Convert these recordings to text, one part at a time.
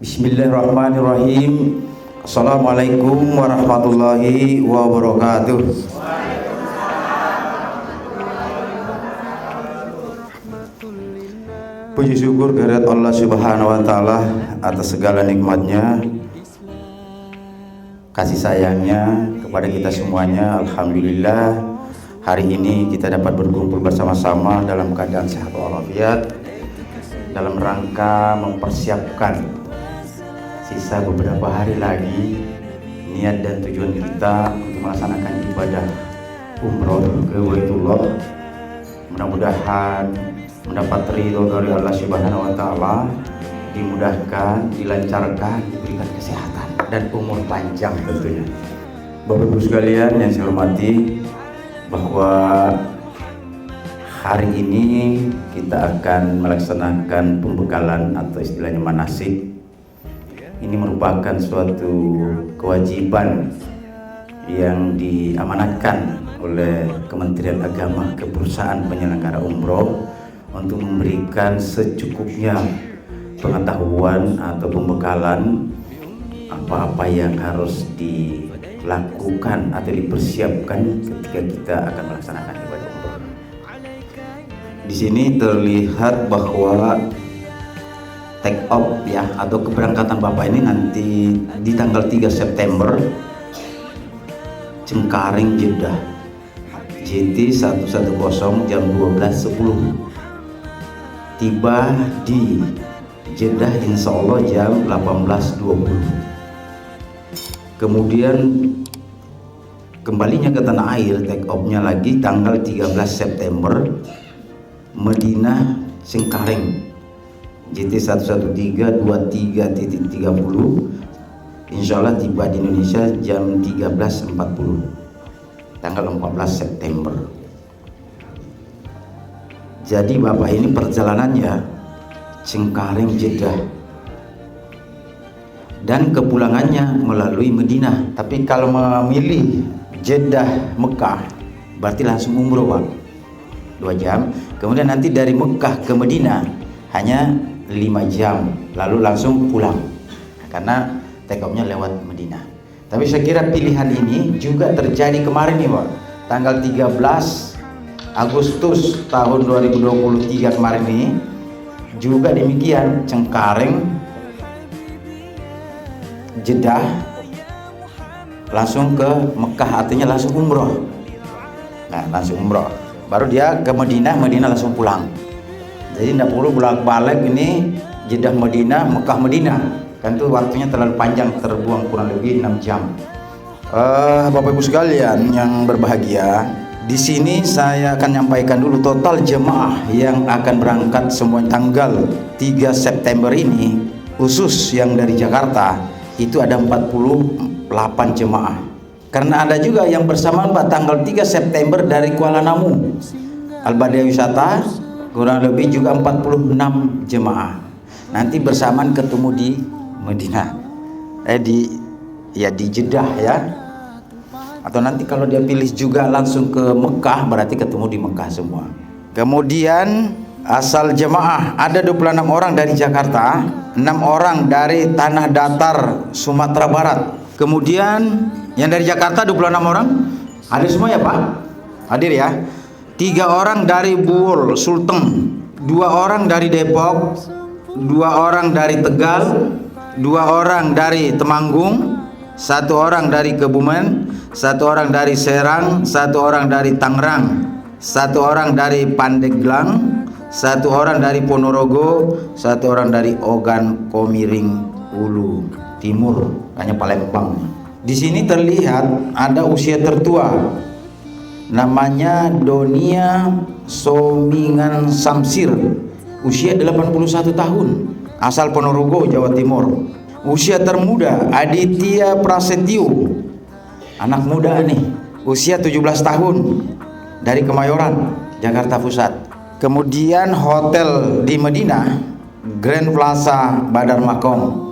Bismillahirrahmanirrahim. Assalamualaikum warahmatullahi wabarakatuh. Puji syukur kehadirat Allah Subhanahu wa taala atas segala nikmatnya, kasih sayangnya kepada kita semuanya. Alhamdulillah, hari ini kita dapat berkumpul bersama-sama dalam keadaan sehat walafiat dalam rangka mempersiapkan sisa beberapa hari lagi niat dan tujuan kita untuk melaksanakan ibadah umroh ke Baitullah. Mudah-mudahan mendapat ridho dari Allah Subhanahu wa taala, dimudahkan, dilancarkan, diberikan kesehatan dan umur panjang tentunya. Bapak Ibu sekalian yang saya hormati, bahwa hari ini kita akan melaksanakan pembekalan atau istilahnya manasik. Ini merupakan suatu kewajiban yang diamanatkan oleh Kementerian Agama ke perusahaan penyelenggara umroh untuk memberikan secukupnya pengetahuan atau pembekalan apa-apa yang harus dilakukan atau dipersiapkan ketika kita akan melaksanakan ibadah umroh. Di sini terlihat bahwa take off ya atau keberangkatan Bapak ini nanti di tanggal 3 September Cengkareng Jeddah, JT 110 jam 12.10, tiba di Jeddah insya Allah jam 18.20. Kemudian kembalinya ke tanah air, take off-nya lagi tanggal 13 September Madinah Cengkareng, JT 11323.30, insya Allah tiba di Indonesia jam 13.40 tanggal 14 September. Jadi Bapak ini perjalanannya Cengkareng Jeddah dan kepulangannya melalui Madinah. Tapi kalau memilih Jeddah Mekah berarti langsung umroh Pak, 2 jam. Kemudian nanti dari Mekah ke Madinah hanya 5 jam, lalu langsung pulang karena take off-nya lewat Madinah. Tapi saya kira pilihan ini juga terjadi kemarin nih Pak, tanggal 13 Agustus tahun 2023 kemarin ini juga demikian, Cengkareng Jeddah langsung ke Mekah, artinya langsung umroh. Nah langsung umroh, baru dia ke Madinah, Madinah langsung pulang. Jadi tidak perlu bolak-balik ini Jeddah Madinah, Mekah Madinah, kan itu waktunya terlalu panjang, terbuang kurang lebih 6 jam. Bapak Ibu sekalian yang berbahagia, di sini saya akan nyampaikan dulu total jemaah yang akan berangkat semua tanggal 3 September ini, khusus yang dari Jakarta itu ada 48 jemaah. Karena ada juga yang bersamaan Pak tanggal 3 September dari Kuala Namu, Al-Badiah Wisata, kurang lebih juga 46 jemaah. Nanti bersamaan ketemu di Madinah, di Jeddah ya. Atau nanti kalau dia pilih juga langsung ke Mekah, berarti ketemu di Mekah semua. Kemudian asal jemaah ada 26 orang dari Jakarta, 6 orang dari Tanah Datar Sumatera Barat. Kemudian yang dari Jakarta 26 orang hadir semua ya Pak? Hadir ya. 3 orang dari Buol Sulteng, 2 orang dari Depok, 2 orang dari Tegal, 2 orang dari Temanggung, 1 orang dari Kebumen, 1 orang dari Serang, 1 orang dari Tangerang, 1 orang dari Pandeglang, 1 orang dari Ponorogo, 1 orang dari Ogan Komiring Ulu Timur, hanya Palembang. Di sini terlihat ada usia tertua, namanya Donia Somingan Samsir, usia 81 tahun, asal Ponorogo, Jawa Timur. Usia termuda Aditya Prasetyo, anak muda nih, usia 17 tahun, dari Kemayoran, Jakarta Pusat. Kemudian hotel di Madinah, Grand Plaza Badar Makom.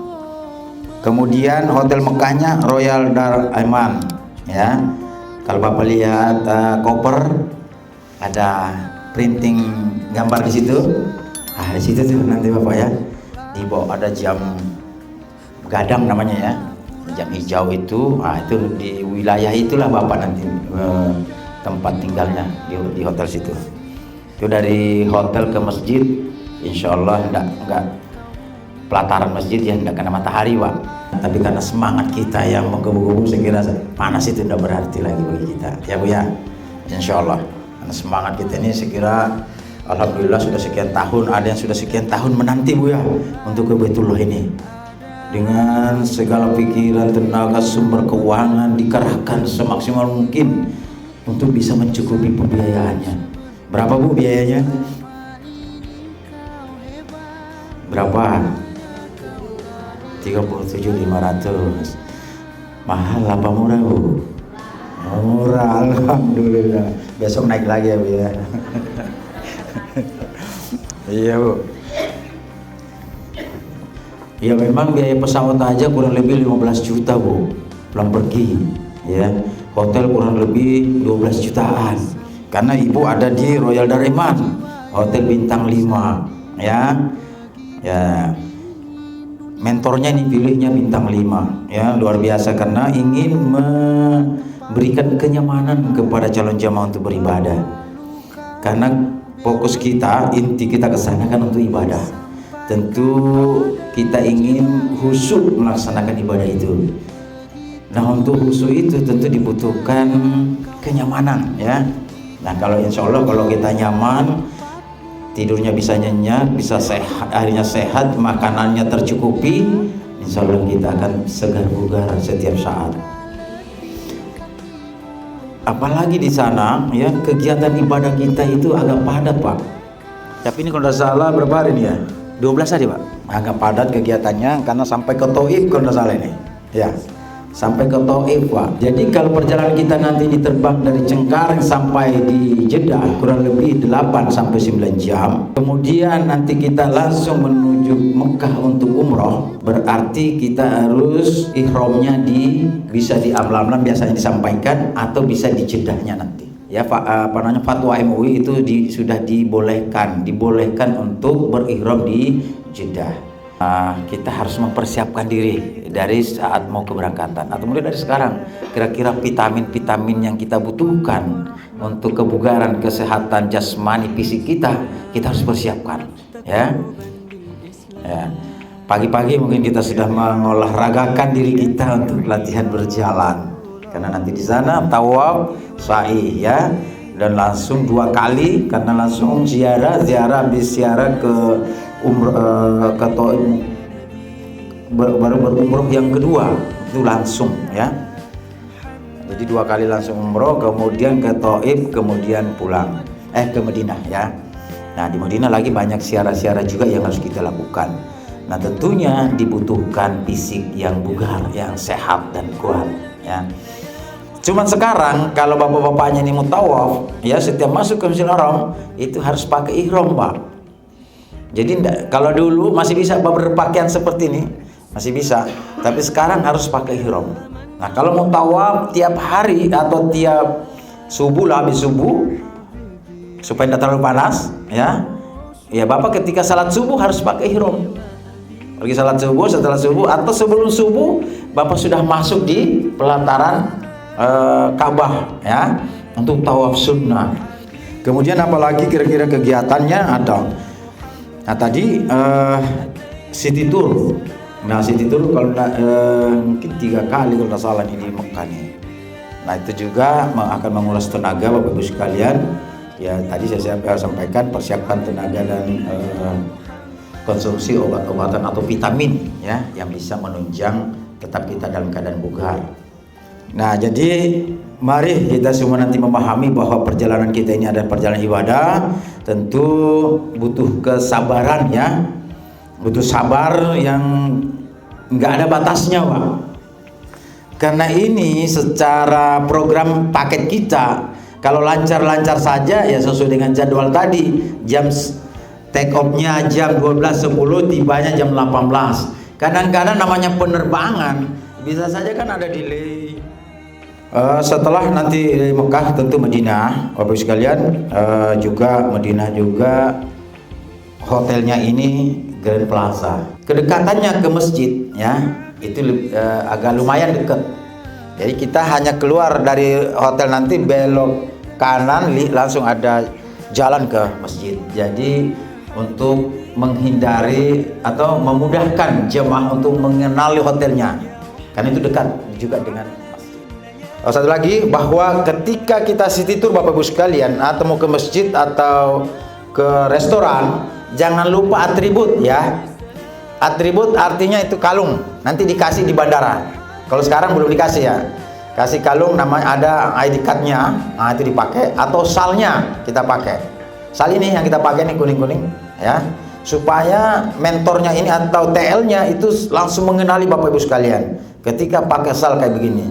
Kemudian hotel Mekahnya Royal Dar Aiman ya. Kalau Bapak lihat koper ada printing gambar di situ. Di situ tuh nanti Bapak ya. Di bawah ada jam Gadang namanya ya, jam hijau itu. Nah, itu di wilayah itulah Bapak nanti tempat tinggalnya di hotel situ. Itu dari hotel ke masjid, insya Allah enggak pelataran masjid ya, enggak kena matahari Pak. Tapi karena semangat kita yang menggebu-gebu, saya kira panas itu tidak berarti lagi bagi kita ya Bu ya, insya Allah. Karena semangat kita ini saya kira alhamdulillah sudah sekian tahun, ada yang sudah sekian tahun menanti Bu ya untuk ke Baitullah ini, dengan segala pikiran, tenaga, sumber keuangan dikerahkan semaksimal mungkin untuk bisa mencukupi pembiayaannya. Berapa Bu biayanya? Berapa? 37.500. Mahal apa murah Bu? Murah, alhamdulillah. Besok naik lagi ya Bu ya. Iya Bu. Ya memang biaya pesawat aja kurang lebih 15 juta Bu, pulang pergi ya. Hotel kurang lebih 12 jutaan. Karena Ibu ada di Royal Dariman, hotel bintang 5 ya. Ya. Mentornya ini pilihnya bintang 5 ya, luar biasa karena ingin memberikan kenyamanan kepada calon jamaah untuk beribadah. Karena fokus kita, inti kita ke sana kan untuk ibadah. Tentu kita ingin khusyuk melaksanakan ibadah itu. Nah, untuk khusyuk itu tentu dibutuhkan kenyamanan ya. Nah, kalau insya Allah kalau kita nyaman, tidurnya bisa nyenyak, bisa sehat, akhirnya sehat, makanannya tercukupi, insya Allah kita akan segar bugar setiap saat. Apalagi di sana ya, kegiatan ibadah kita itu agak padat Pak. Tapi ini kalau tidak salah berapa hari ini ya? 12 hari Pak. Agak padat kegiatannya karena sampai ke Taif kalau tidak salah ini. Ya, sampai ke Taif Pak. Jadi kalau perjalanan kita nanti diterbang dari Cengkareng sampai di Jeddah kurang lebih 8 sampai 9 jam. Kemudian nanti kita langsung menuju Mekah untuk umroh. Berarti kita harus ihramnya bisa di Amlam-Amlam biasanya disampaikan, atau bisa di Jeddahnya nanti. Ya fatwa MUI itu sudah dibolehkan untuk berihram di Jeddah. Kita harus mempersiapkan diri dari saat mau keberangkatan atau mulai dari sekarang. Kira-kira vitamin-vitamin yang kita butuhkan untuk kebugaran, kesehatan jasmani fisik kita harus persiapkan ya. Pagi-pagi mungkin kita sudah mengolahragakan diri kita untuk latihan berjalan, karena nanti di sana tawaf, sa'i ya, dan langsung 2 kali karena langsung ziarah ke ke Taif, baru berumroh yang kedua itu langsung ya. Jadi 2 kali langsung umroh, kemudian ke Taif, kemudian pulang ke Madinah ya. Nah, di Madinah lagi banyak ziarah-ziarah juga yang harus kita lakukan. Nah, tentunya dibutuhkan fisik yang bugar, yang sehat dan kuat ya. Cuman sekarang kalau bapak-bapaknya ini mau tawaf ya, setiap masuk ke Masjidil Haram itu harus pakai ihram Pak. Jadi kalau dulu masih bisa berpakaian seperti ini, masih bisa, tapi sekarang harus pakai ihram. Nah, kalau mau tawaf tiap hari atau tiap subuh lah, habis subuh supaya tidak terlalu panas ya. Ya Bapak ketika salat subuh harus pakai ihram. Lagi salat subuh, setelah subuh atau sebelum subuh Bapak sudah masuk di pelataran Ka'bah ya untuk tawaf sunnah. Kemudian apalagi kira-kira kegiatannya ada. Nah tadi city tour. Nah city tour kalau mungkin 3 kali kalau tidak salah ini di Mekah nih. Nah itu juga akan menguras tenaga Bapak Ibu sekalian. Ya tadi saya sampaikan persiapkan tenaga dan konsumsi obat-obatan atau vitamin ya yang bisa menunjang tetap kita dalam keadaan bugar. Nah jadi mari kita semua nanti memahami bahwa perjalanan kita ini adalah perjalanan ibadah, tentu butuh kesabaran ya, butuh sabar yang nggak ada batasnya Pak. Karena ini secara program paket kita kalau lancar-lancar saja ya sesuai dengan jadwal tadi, jam take off-nya jam 12.10, tibanya jam 18. Kadang-kadang namanya penerbangan bisa saja kan ada delay. Setelah nanti Mekah tentu Madinah, Bapak sekalian, juga Madinah juga hotelnya ini Grand Plaza. Kedekatannya ke masjid ya, Itu agak lumayan dekat. Jadi kita hanya keluar dari hotel nanti belok kanan langsung ada jalan ke masjid. Jadi untuk menghindari atau memudahkan jemaah untuk mengenali hotelnya, karena itu dekat juga dengan masjid. Satu lagi, bahwa ketika kita city tour Bapak Ibu sekalian, atau mau ke masjid atau ke restoran, jangan lupa atribut ya. Atribut artinya itu kalung, nanti dikasih di bandara. Kalau sekarang belum dikasih ya. Kasih kalung, namanya ada ID card-nya, nah itu dipakai, atau salnya kita pakai. Sal ini yang kita pakai nih kuning-kuning ya, supaya mentornya ini atau TL-nya itu langsung mengenali Bapak Ibu sekalian ketika pakai sal kayak begini.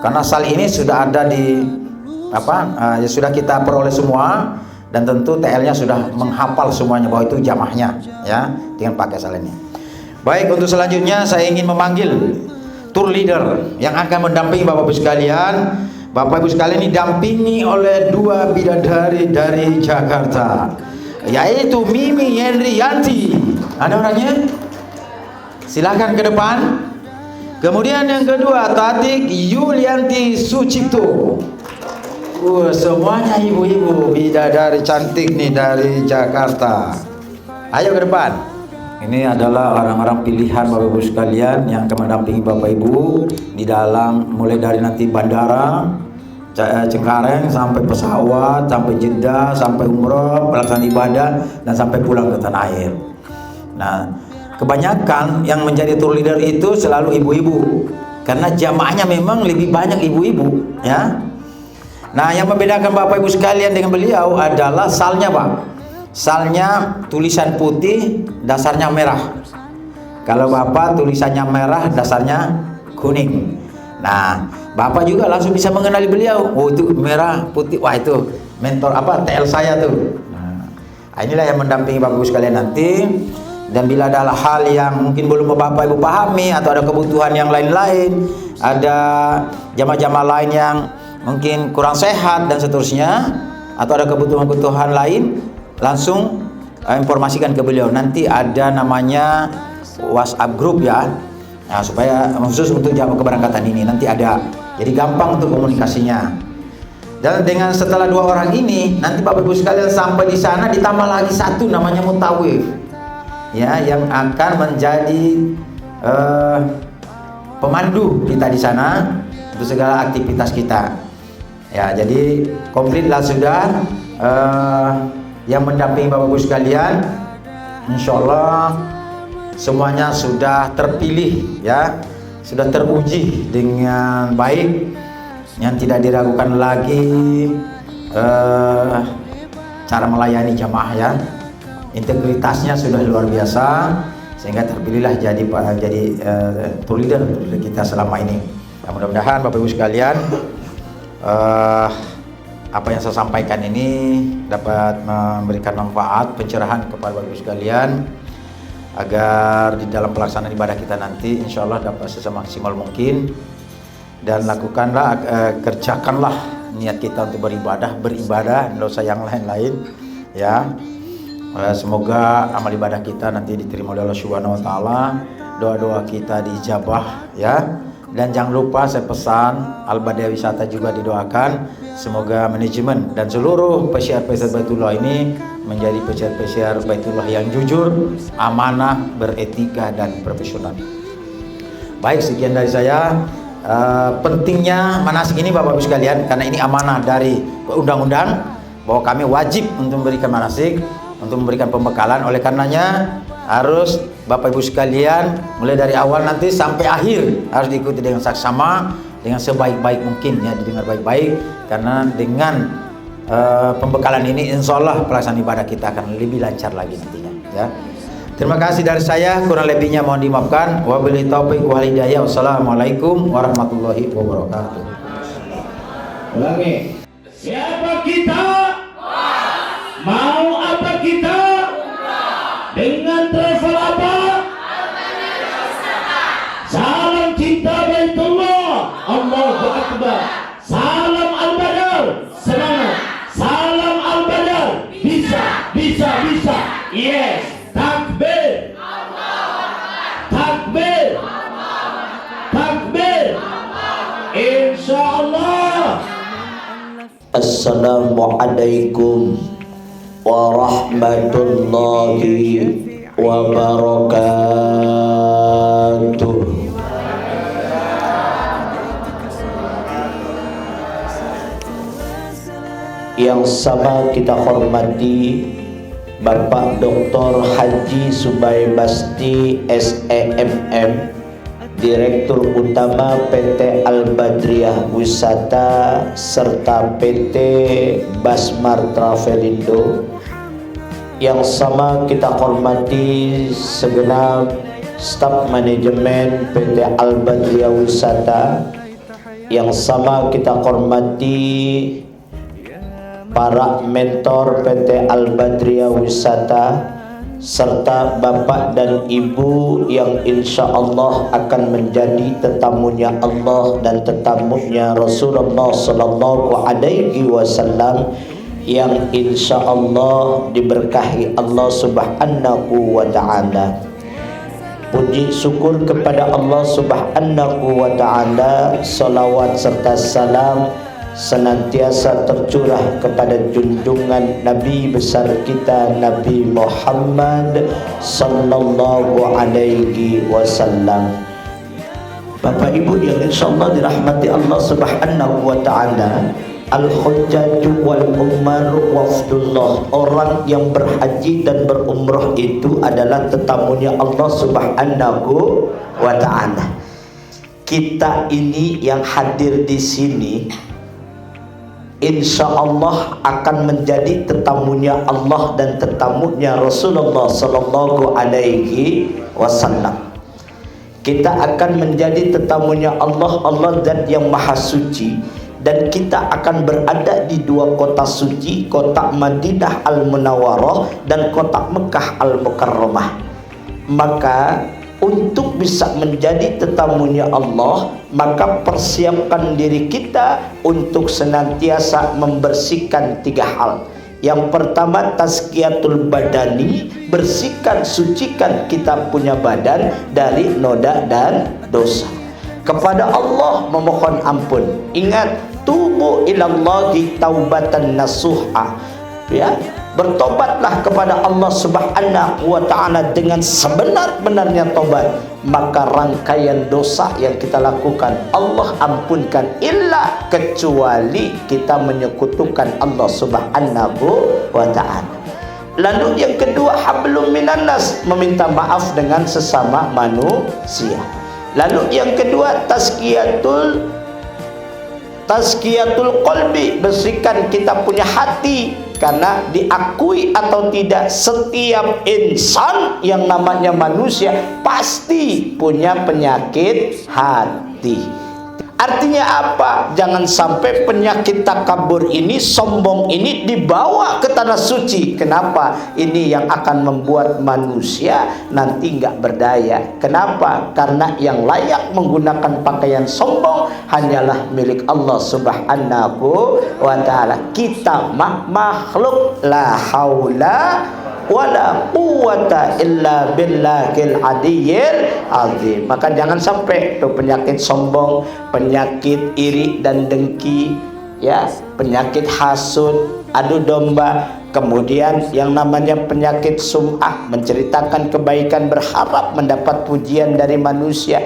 Karena sal ini sudah ada di ya sudah kita peroleh semua, dan tentu TL-nya sudah menghafal semuanya bahwa itu jamaahnya ya dengan pakai sal ini. Baik, untuk selanjutnya saya ingin memanggil tour leader yang akan mendampingi Bapak Ibu sekalian. Bapak Ibu sekalian didampingi oleh dua bidadari dari Jakarta, yaitu Mimi Hendriyanti. Ada orangnya? Silahkan ke depan. Kemudian yang kedua, Tatik Yulianti Sucipto. Semuanya ibu-ibu bidadari cantik nih dari Jakarta. Ayo ke depan. Ini adalah orang-orang pilihan Bapak Ibu sekalian yang akan mendampingi Bapak Ibu di dalam, mulai dari nanti bandara Cengkareng sampai pesawat, sampai Jeddah, sampai umroh, pelaksanaan ibadah, dan sampai pulang ke tanah air. Nah, kebanyakan yang menjadi tour leader itu selalu ibu-ibu, karena jamaahnya memang lebih banyak ibu-ibu ya. Nah, yang membedakan Bapak Ibu sekalian dengan beliau adalah salnya, Pak. Salnya tulisan putih, dasarnya merah. Kalau Bapak tulisannya merah, dasarnya kuning. Nah, Bapak juga langsung bisa mengenali beliau. Oh, itu merah, putih. Wah, itu mentor TL saya tuh. Nah, inilah yang mendampingi Bapak Ibu sekalian nanti. Dan bila ada hal yang mungkin belum Bapak Ibu pahami, atau ada kebutuhan yang lain-lain, ada jamaah-jamaah lain yang mungkin kurang sehat dan seterusnya, atau ada kebutuhan-kebutuhan lain, langsung informasikan ke beliau. Nanti ada namanya WhatsApp group ya. Nah, supaya khusus untuk jamaah keberangkatan ini nanti ada. Jadi gampang untuk komunikasinya. Dan dengan setelah dua orang ini, nanti Bapak Ibu sekalian sampai di sana ditambah lagi satu namanya mutawif. Ya, yang akan menjadi pemandu kita di sana untuk segala aktivitas kita. Ya, jadi komplitlah sudah yang mendampingi Bapak Ibu sekalian. Insya Allah semuanya sudah terpilih ya, sudah teruji dengan baik, yang tidak diragukan lagi cara melayani jamaah ya. Integritasnya sudah luar biasa, sehingga terpilihlah jadi tour leader kita selama ini. Nah, mudah-mudahan Bapak Ibu sekalian apa yang saya sampaikan ini dapat memberikan manfaat, pencerahan kepada Bapak Ibu sekalian, agar di dalam pelaksanaan ibadah kita nanti insya Allah dapat semaksimal mungkin. Dan lakukanlah, kerjakanlah niat kita untuk beribadah, tidak usah yang lain-lain ya. Semoga amal ibadah kita nanti diterima oleh Allah Subhanahu wa taala, doa-doa kita diijabah ya. Dan jangan lupa saya pesan Al-Badiah Wisata juga didoakan, semoga manajemen dan seluruh pesiar-pesiar Baitullah ini menjadi pesiar-pesiar Baitullah yang jujur, amanah, beretika dan profesional. Baik, sekian dari saya. Pentingnya manasik ini Bapak Ibu sekalian, karena ini amanah dari undang-undang bahwa kami wajib untuk memberikan manasik, untuk memberikan pembekalan. Oleh karenanya harus Bapak Ibu sekalian mulai dari awal nanti sampai akhir harus diikuti dengan saksama, dengan sebaik-baik mungkin ya, didengar baik-baik. Karena dengan pembekalan ini insya Allah pelaksanaan ibadah kita akan lebih lancar lagi nantinya ya. Terima kasih dari saya, kurang lebihnya mohon dimaafkan. Wabillahi taufiq wal hidayah. Wassalamualaikum warahmatullahi wabarakatuh. Ulangi. Siapa kita? Mau apa kita? Dengan travel apa? Salam cinta Baitullah. Allahu Akbar. Salam Al-Badar. Semangat. Salam Al-Badar. Bisa, bisa, bisa. Yes. Takbir. Takbir. Assalamualaikum warahmatullahi wabarakatuh. Yang sama kita hormati Bapak Dr. Haji Subay Basti SEMM, Direktur Utama PT Al-Badriyah Wisata serta PT Basmar Travelindo. Yang sama kita hormati segenap staf manajemen PT Al-Badriyah Wisata. Yang sama kita hormati para mentor PT Al-Badriyah Wisata serta bapak dan ibu yang insya Allah akan menjadi tetamunya Allah dan tetamunya Rasulullah Sallallahu Alaihi Wasallam yang insya Allah diberkahi Allah Subhanahu wa Ta'ala. Puji syukur kepada Allah Subhanahu wa Ta'ala, salawat serta salam senantiasa tercurah kepada junjungan Nabi besar kita Nabi Muhammad sallallahu alaihi wasallam. Bapak Ibu yang insyaallah dirahmati Allah Subhanahu wa Ta'ala, Al-Hujjaju wal Umar wafdullah, orang yang berhaji dan berumrah itu adalah tetamunya Allah Subhanahu wa Ta'ala. Kita ini yang hadir di sini insya Allah akan menjadi tetamunya Allah dan tetamunya Rasulullah Sallallahu Alaihi Wasallam. Kita akan menjadi tetamunya Allah, Allah zat yang maha suci, dan kita akan berada di dua kota suci, kota Madinah Al-Munawwarah dan kota Mekah Al-Mukarramah. Maka untuk bisa menjadi tetamunya Allah, maka persiapkan diri kita untuk senantiasa membersihkan tiga hal. Yang pertama, tazkiyatul badani, bersihkan, sucikan kita punya badan dari noda dan dosa. Kepada Allah memohon ampun. Ingat, tubu ilallahi taubatan nasuha. Ya, bertobatlah kepada Allah Subhanahu wa Ta'ala dengan sebenar-benarnya tobat, maka rangkaian dosa yang kita lakukan Allah ampunkan, illa kecuali kita menyekutukan Allah Subhanahu wa Ta'ala. Lalu yang kedua, hablum minan nas, meminta maaf dengan sesama manusia. Lalu yang kedua, tazkiyatul qalbi, bersihkan kita punya hati. Karena diakui atau tidak, setiap insan yang namanya manusia pasti punya penyakit hati. Artinya apa? Jangan sampai penyakit takabur ini, sombong ini dibawa ke tanah suci. Kenapa? Ini yang akan membuat manusia nanti nggak berdaya. Kenapa? Karena yang layak menggunakan pakaian sombong hanyalah milik Allah Subhanahu wa Ta'ala. Kita makhluk, la haula wala quwwata illa billahil aliyyil azim. Maka jangan sampai tuh penyakit sombong, penyakit iri dan dengki, ya, penyakit hasud, adu domba, kemudian yang namanya penyakit sum'ah, menceritakan kebaikan berharap mendapat pujian dari manusia,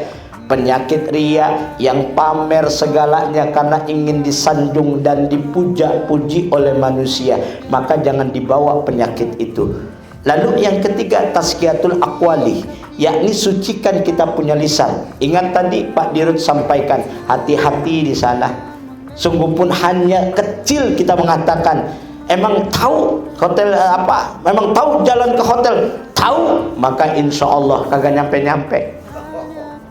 penyakit ria yang pamer segalanya karena ingin disanjung dan dipuja-puji oleh manusia. Maka jangan dibawa penyakit itu. Lalu yang ketiga, tazkiyatul aqwali, yakni sucikan kita punya lisan. Ingat tadi Pak Dirut sampaikan, hati-hati di sana. Sungguh pun hanya kecil kita mengatakan, emang tahu hotel apa? Memang tahu jalan ke hotel? Tahu, maka insya Allah kagak nyampe-nyampe.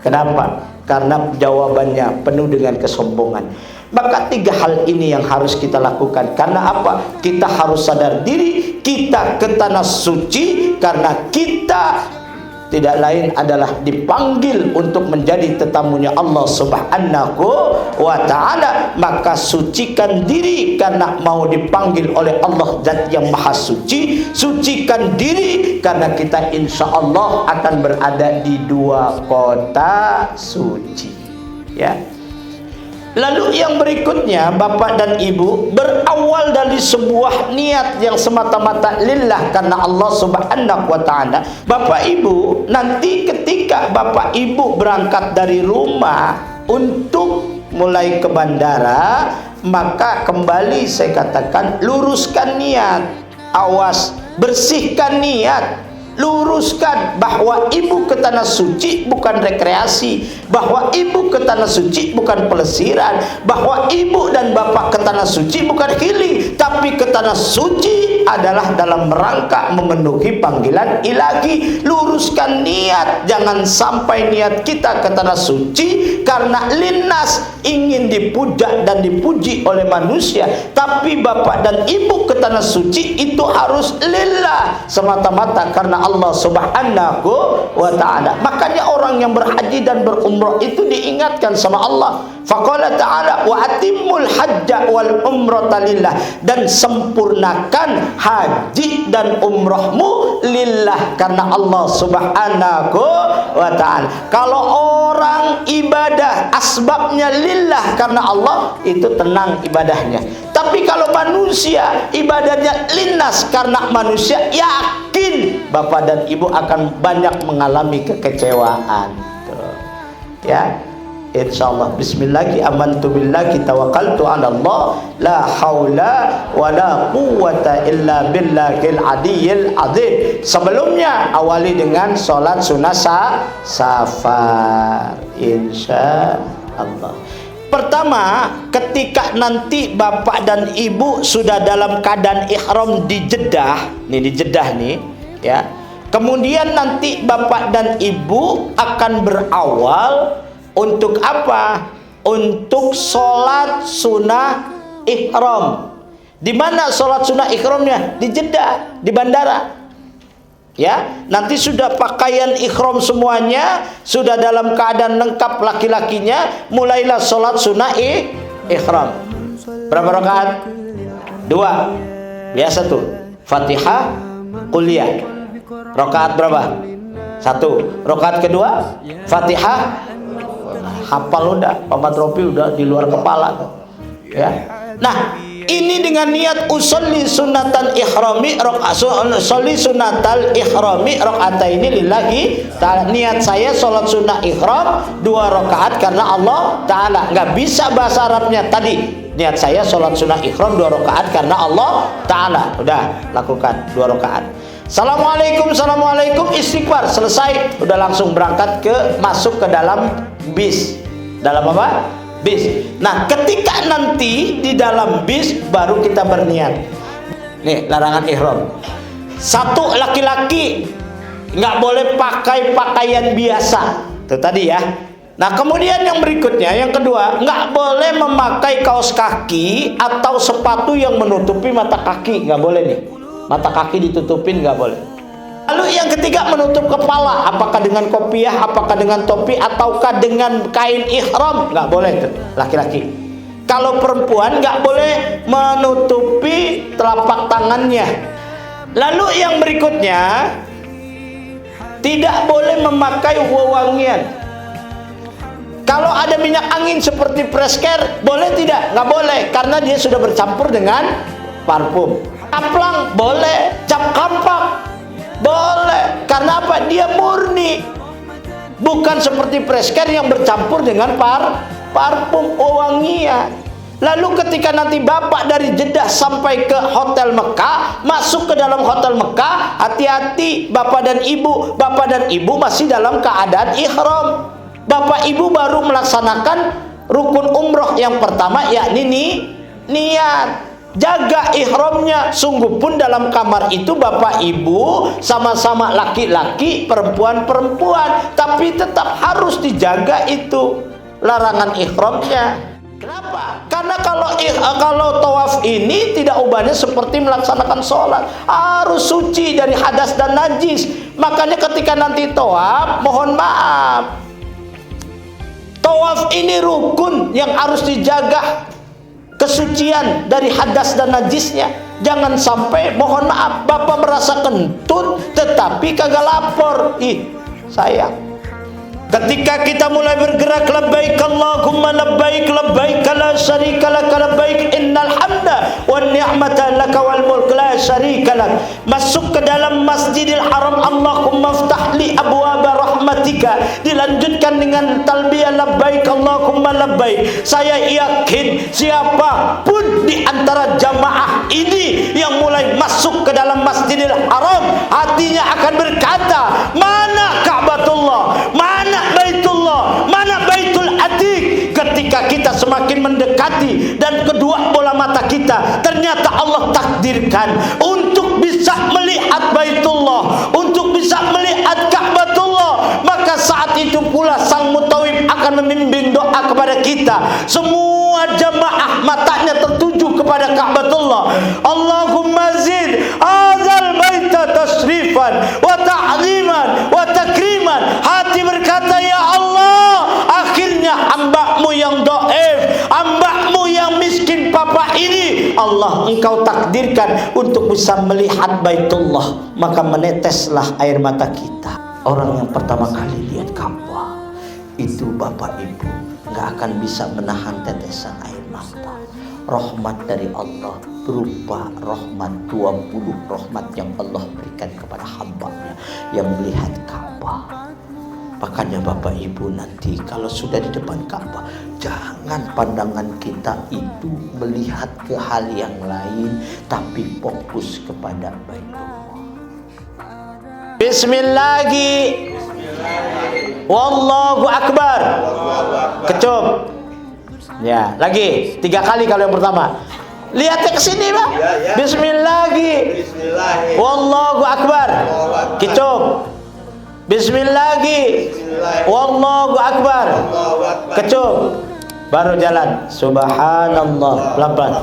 Kenapa? Karena jawabannya penuh dengan kesombongan. Maka tiga hal ini yang harus kita lakukan. Karena apa? Kita harus sadar diri, kita ke tanah suci karena kita tidak lain adalah dipanggil untuk menjadi tetamunya Allah Subhanahu wa Ta'ala. Maka sucikan diri karena mau dipanggil oleh Allah Zat yang Maha Suci. Sucikan diri karena kita insya Allah akan berada di dua kota suci, ya. Lalu yang berikutnya, Bapak dan Ibu, berawal dari sebuah niat yang semata-mata lillah karena Allah Subhanahu wa taala. Bapak Ibu, nanti ketika Bapak Ibu berangkat dari rumah untuk mulai ke bandara, maka kembali saya katakan luruskan niat. Awas, bersihkan niat. Luruskan bahwa ibu ke tanah suci bukan rekreasi, bahwa ibu ke tanah suci bukan pelesiran, bahwa ibu dan bapak ke tanah suci bukan healing, tapi ke tanah suci adalah dalam rangka memenuhi panggilan ilahi. Luruskan niat, jangan sampai niat kita ke tanah suci karena linnas, ingin dipuja dan dipuji oleh manusia, tapi bapak dan ibu ke tanah suci itu harus lillah, semata-mata karena Allah Subhanahu wa ta'ala. Makanya orang yang berhaji dan berumrah itu diingatkan sama Allah. Faqala ta'ala wa atimul hajja wal umrata lillah, dan sempurnakan haji dan umrahmu lillah karena Allah Subhanahu wa ta'ala. Kalau orang ibadah asbabnya lillah karena Allah, itu tenang ibadahnya. Tapi kalau manusia ibadahnya linnas karena manusia, yakin bapak dan ibu akan banyak mengalami kekecewaan. Tuh. Ya, insyaallah. Bismillah, amantu billahi tawakkaltu 'ala Allah, la haula wala quwwata illa billahil aliyyil azim. Sebelumnya awali dengan salat sunnah safar, insyaallah. Pertama, ketika nanti bapak dan ibu sudah dalam keadaan ihram di Jeddah, nih ya. Kemudian nanti bapak dan ibu akan berawal untuk apa? Untuk sholat sunnah ihram. Di mana sholat sunnah ihramnya? Di Jeddah, di bandara. Ya, nanti sudah pakaian ihram semuanya, sudah dalam keadaan lengkap laki-lakinya, mulailah sholat sunnah ihram. Berapa rakaat? 2. Biasa tuh, Fatihah, Quliyah. Rakaat berapa? 1. Rakaat kedua, Fatihah, hafal udah, pamat ropi udah di luar kepala. Ya. Nah, ini dengan niat usolli sunatan ihrami usolli sunatal ihrami rakaataini lillahi ta'ala. Niat saya sholat sunnah ihram 2 rakaat karena Allah ta'ala. Nggak bisa bahasa Arabnya tadi. Niat saya sholat sunnah ihram 2 rakaat karena Allah ta'ala. Udah, lakukan 2 rakaat. Assalamualaikum, assalamualaikum, istighfar, selesai. Udah langsung berangkat masuk ke dalam bis. Dalam apa? Bis. Nah, ketika nanti di dalam bis baru kita berniat. Nih, larangan ihram. 1, laki-laki nggak boleh pakai pakaian biasa. Itu tadi ya. Nah, kemudian yang berikutnya, yang kedua, nggak boleh memakai kaos kaki atau sepatu yang menutupi mata kaki. Nggak boleh nih. Mata kaki ditutupin nggak boleh. Lalu yang ketiga, menutup kepala, apakah dengan kopiah, apakah dengan topi, ataukah dengan kain ihram, nggak boleh tuh, laki-laki. Kalau perempuan nggak boleh menutupi telapak tangannya. Lalu yang berikutnya, tidak boleh memakai wewangian. Kalau ada minyak angin seperti presker, boleh tidak? Nggak boleh, karena dia sudah bercampur dengan parfum. Kaplang boleh, cap kampak boleh, karena apa? Dia murni, bukan seperti presker yang bercampur dengan parfum wewangian. Lalu ketika nanti bapak dari Jeddah sampai ke hotel Mekah, masuk ke dalam hotel Mekah, hati-hati bapak dan ibu. Bapak dan ibu masih dalam keadaan ihram. Bapak ibu baru melaksanakan rukun umroh yang pertama, yakni niat. Jaga ihramnya. Sungguh pun dalam kamar itu bapak ibu sama-sama laki-laki, perempuan-perempuan, tapi tetap harus dijaga itu larangan ihramnya. Kenapa? Karena kalau tawaf ini tidak ubahnya seperti melaksanakan sholat, harus suci dari hadas dan najis. Makanya ketika nanti tawaf, mohon maaf, tawaf ini rukun yang harus dijaga kesucian dari hadas dan najisnya. Jangan sampai, mohon maaf, bapak merasa kentut tetapi kagak lapor. Ih, sayang. Ketika kita mulai bergerak, labbaik Allahumma labbaik, labbaik la syarika lak, labbaik innal hamda wan ni'mata lak wal mulk la syarika lak. Masuk ke dalam Masjidil Haram, Allahumma ftah li abwaaba rahmatika. Dilanjutkan dengan talbiyah labbaik Allahumma labbaik. Saya yakin siapapun di antara jamaah ini yang mulai masuk ke dalam Masjidil Haram, hatinya akan berkata, mana Ka'batullah, mana Baitullah, mana Baitul Atiq. Ketika kita semakin mendekati dan kedua bola mata kita ternyata Allah takdirkan untuk bisa melihat Baitullah, untuk bisa melihat Ka'batullah, maka saat itu pula sang mutawib akan membimbing doa kepada kita. Semua jamaah matanya tertuju kepada Ka'batullah. Allahumma zid azal baita tasrifan wa ta'ziman wa takriman. Hati berkata, ya Allah, akhirnya hamba-Mu yang dhaif, hamba-Mu yang miskin papa ini, Allah Engkau takdirkan untuk bisa melihat Baitullah. Maka meneteslah air mata kita. Orang yang pertama kali lihat Ka'bah itu Bapak Ibu nggak akan bisa menahan tetesan air mata. Rahmat dari Allah berupa rahmat 20 rahmat yang Allah berikan kepada hamba-Nya yang melihat Ka'bah. Makanya Bapak Ibu nanti kalau sudah di depan Ka'bah, jangan pandangan kita itu melihat ke hal yang lain, tapi fokus kepada Baitullah. Bismillahi Wallahu Akbar. Kecup. Ya, lagi 3 kali kalau yang pertama. Lihatnya ke sini, Pak. Bismillahi Wallahu Akbar. Kecup. Bismillahi Wallahu Akbar. Kecup. Baru jalan. Subhanallah. Pelan-pelan.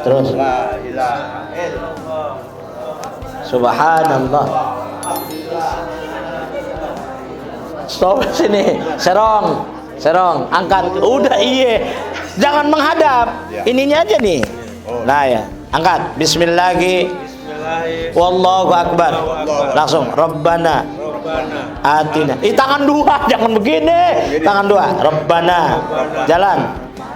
Terus. Subhanallah. Stop sini. Serong, angkat. Udah iya. Jangan menghadap. Ininya aja nih. Nah ya, angkat. Bismillahi Wallahu Akbar. Langsung Rabbana Atina. Tangan 2, jangan begini. Tangan 2. Rabbana. Jalan.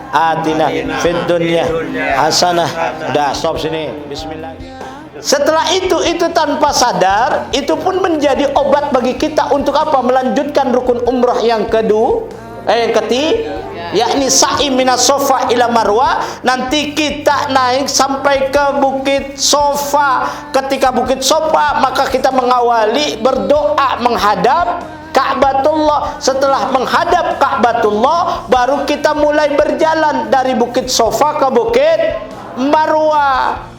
Atina fid dunya hasanah. Udah, stop sini. Bismillah. Setelah itu tanpa sadar, itu pun menjadi obat bagi kita untuk apa? Melanjutkan rukun umrah yang yang ketiga, yakni sa'i minas Safa ila Marwah. Nanti kita naik sampai ke Bukit Sofa. Ketika Bukit Sofa, maka kita mengawali berdoa menghadap Ka'batullah. Setelah menghadap Ka'batullah, baru kita mulai berjalan dari Bukit Sofa ke Bukit Marwah.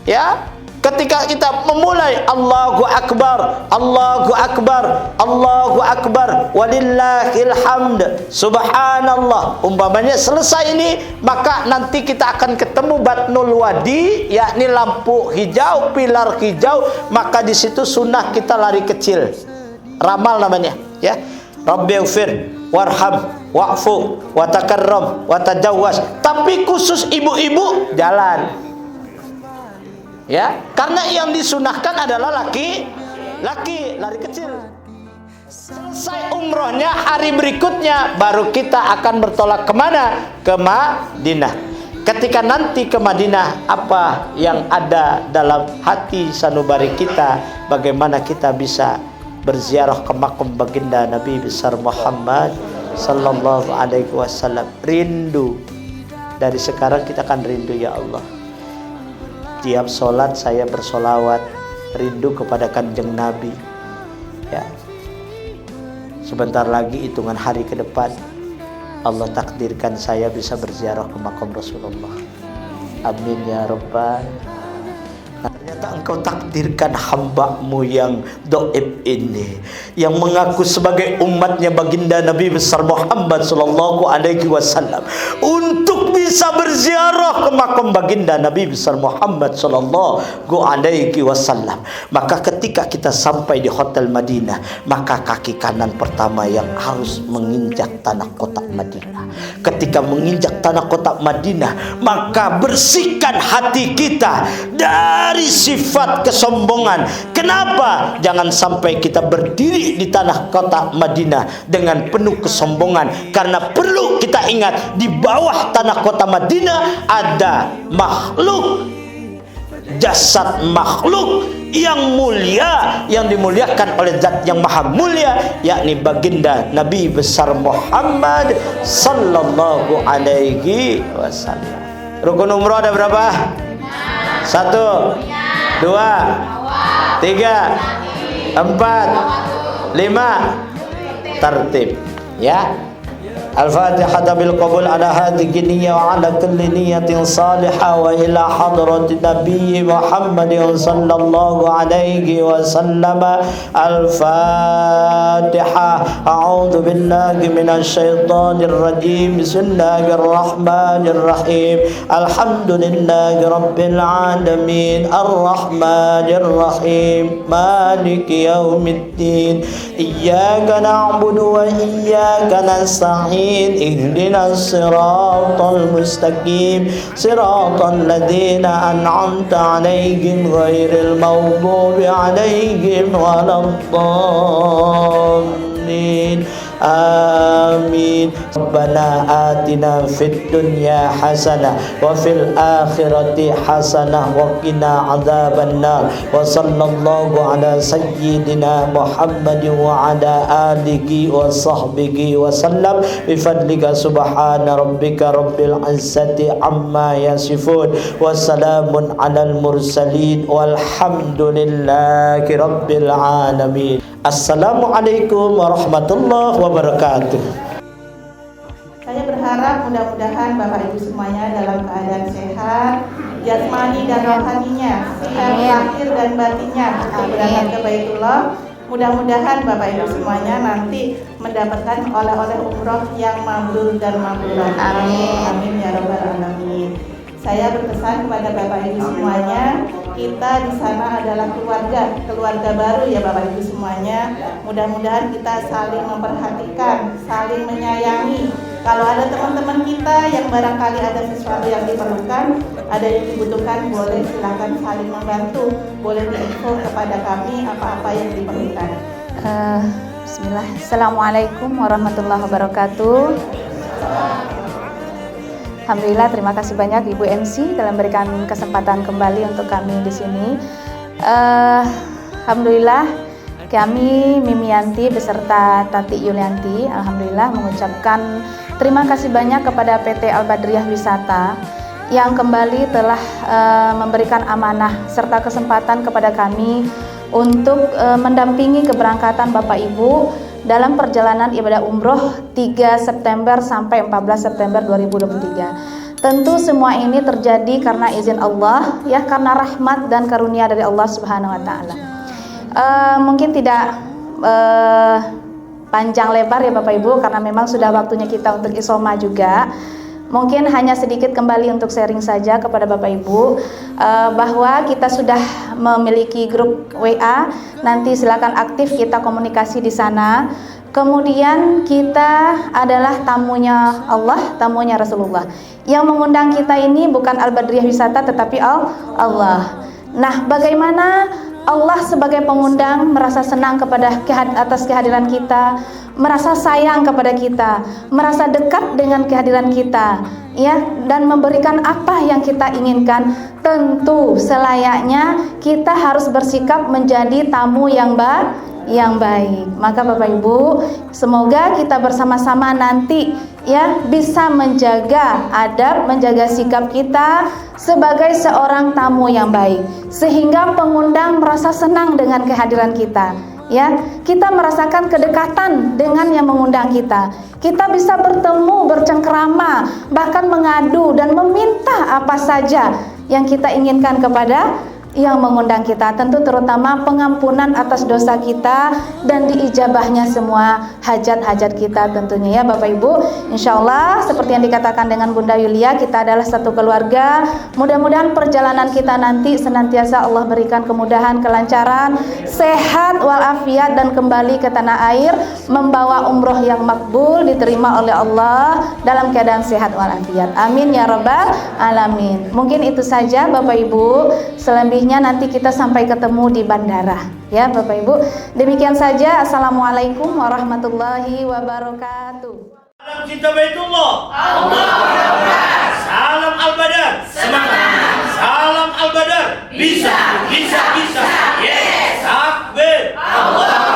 Ya, ketika kita memulai Allahu Akbar, Allahu Akbar, Allahu Akbar, walillahil hamd, subhanallah. Umpamanya selesai ini, maka nanti kita akan ketemu Batnul Wadi, yakni lampu hijau, pilar hijau. Maka di situ sunnah kita lari kecil, ramal namanya, ya. Rabbighfir warham wa'fu wa takarram wa tajawwaz. Tapi khusus ibu-ibu jalan. Ya, karena yang disunahkan adalah laki lari kecil. Selesai umrohnya, hari berikutnya baru kita akan bertolak kemana? Ke Madinah. Ketika nanti ke Madinah, apa yang ada dalam hati sanubari kita? Bagaimana kita bisa berziarah ke makam baginda Nabi besar Muhammad sallallahu alaihi wasallam. Rindu. Dari sekarang kita akan rindu, ya Allah. Tiap sholat saya bersolawat, rindu kepada kanjeng Nabi. Ya, sebentar lagi hitungan hari ke depan, Allah takdirkan saya bisa berziarah ke makam Rasulullah. Amin ya Rabbal. Nah, ternyata Engkau takdirkan hamba-Mu yang dhaif ini, yang mengaku sebagai umatnya baginda Nabi besar Muhammad sallallahu alaihi wasallam, untuk bisa berziarah ke makam baginda Nabi besar Muhammad sallallahu alaihi wasallam. Maka ketika kita sampai di Hotel Madinah, maka kaki kanan pertama yang harus menginjak tanah kota Madinah. Ketika menginjak tanah kota Madinah, maka bersihkan hati kita dari sifat kesombongan. Kenapa? Jangan sampai kita berdiri di tanah kota Madinah dengan penuh kesombongan. Karena perlu kita ingat, di bawah tanah kota Madinah ada makhluk, jasad makhluk yang mulia, yang dimuliakan oleh zat yang maha mulia, yakni baginda Nabi besar Muhammad sallallahu alaihi wasallam. Rukun umroh ada berapa? 1, 2, 3, 4, 5. Tertib, ya. Al-Fatihah bil qabul ala hadhihi niyyah wa ala kulli niyyatin salihah wa ila hadrati Nabi Muhammad sallallahu alaihi wasallam. Al-Fatihah. A'udzu billahi minasy syaithanir rajim. Bismillahirrahmanirrahim. Alhamdulillahi rabbil alamin. Arrahmanir rahim. Maliki yaumiddin. Iyyaka na'budu wa iyyaka nasta'in. اهدنا الصراط المستقيم صراط الذين أنعمت عليهم غير المغضوب عليهم ولا الضالين آمين. ربنا آتنا في الدنيا حسنة وفي الآخرة حسنة وقنا عذاب النار. وصلى الله على سيدنا محمد وعلى آله وصحبه وسلم بفضلك سبحان ربك رب العزة عما يصفون وسلام على المرسلين والحمد لله رب العالمين. Assalamualaikum warahmatullahi wabarakatuh. Saya berharap mudah-mudahan Bapak Ibu semuanya dalam keadaan sehat, jasmani dan rohaninya, sehat lahir dan batinnya untuk berangkat ke Baitullah. Mudah-mudahan Bapak Ibu semuanya nanti mendapatkan oleh-oleh umroh yang mabrur dan mabrurat. Amin. Amin ya rabbal alamin. Saya berpesan kepada Bapak Ibu semuanya, kita di sana adalah keluarga baru ya Bapak Ibu semuanya. Mudah-mudahan kita saling memperhatikan, saling menyayangi. Kalau ada teman-teman kita yang barangkali ada sesuatu yang diperlukan, ada yang dibutuhkan, boleh silakan saling membantu. Boleh diinfo kepada kami apa-apa yang diperlukan. Bismillah. Assalamualaikum warahmatullahi wabarakatuh. Alhamdulillah, terima kasih banyak Ibu MC telah memberikan kesempatan kembali untuk kami di sini. Alhamdulillah, kami Mimi Yanti beserta Tati Yulianti, alhamdulillah mengucapkan terima kasih banyak kepada PT Al-Badriyah Wisata yang kembali telah memberikan amanah serta kesempatan kepada kami untuk mendampingi keberangkatan Bapak Ibu dalam perjalanan ibadah umroh 3 September sampai 14 September 2023. Tentu semua ini terjadi karena izin Allah, ya, karena rahmat dan karunia dari Allah Subhanahu wa taala. Mungkin tidak panjang lebar ya Bapak Ibu, karena memang sudah waktunya kita untuk isoma juga. Mungkin hanya sedikit kembali untuk sharing saja kepada Bapak Ibu bahwa kita sudah memiliki grup WA. Nanti silakan aktif, kita komunikasi di sana. Kemudian kita adalah tamunya Allah, tamunya Rasulullah. Yang mengundang kita ini bukan Al-Badriyah Wisata tetapi Allah. Nah, bagaimana Allah sebagai pengundang merasa senang atas kehadiran kita, merasa sayang kepada kita, merasa dekat dengan kehadiran kita, ya, dan memberikan apa yang kita inginkan. Tentu selayaknya kita harus bersikap menjadi tamu yang baik. Maka Bapak Ibu, semoga kita bersama-sama nanti ya bisa menjaga adab, menjaga sikap kita sebagai seorang tamu yang baik, sehingga pengundang merasa senang dengan kehadiran kita. Ya, kita merasakan kedekatan dengan yang mengundang kita. Kita bisa bertemu, bercengkerama, bahkan mengadu dan meminta apa saja yang kita inginkan kepada yang mengundang kita, tentu terutama pengampunan atas dosa kita dan diijabahnya semua hajat-hajat kita tentunya ya Bapak Ibu. Insya Allah seperti yang dikatakan dengan Bunda Yulia, kita adalah satu keluarga. Mudah-mudahan perjalanan kita nanti senantiasa Allah berikan kemudahan, kelancaran, sehat walafiat, dan kembali ke tanah air membawa umroh yang makbul, diterima oleh Allah dalam keadaan sehat walafiat. Amin ya rabbal alamin. Mungkin itu saja Bapak Ibu. Selebihnya selebihnya nanti kita sampai ketemu di bandara ya Bapak Ibu. Demikian saja. Assalamualaikum warahmatullahi wabarakatuh. Salam cinta Baitullah. Salam Al-Badar. Semangat. Salam Al-Badar. Bisa. Yes. Takbir. Allah.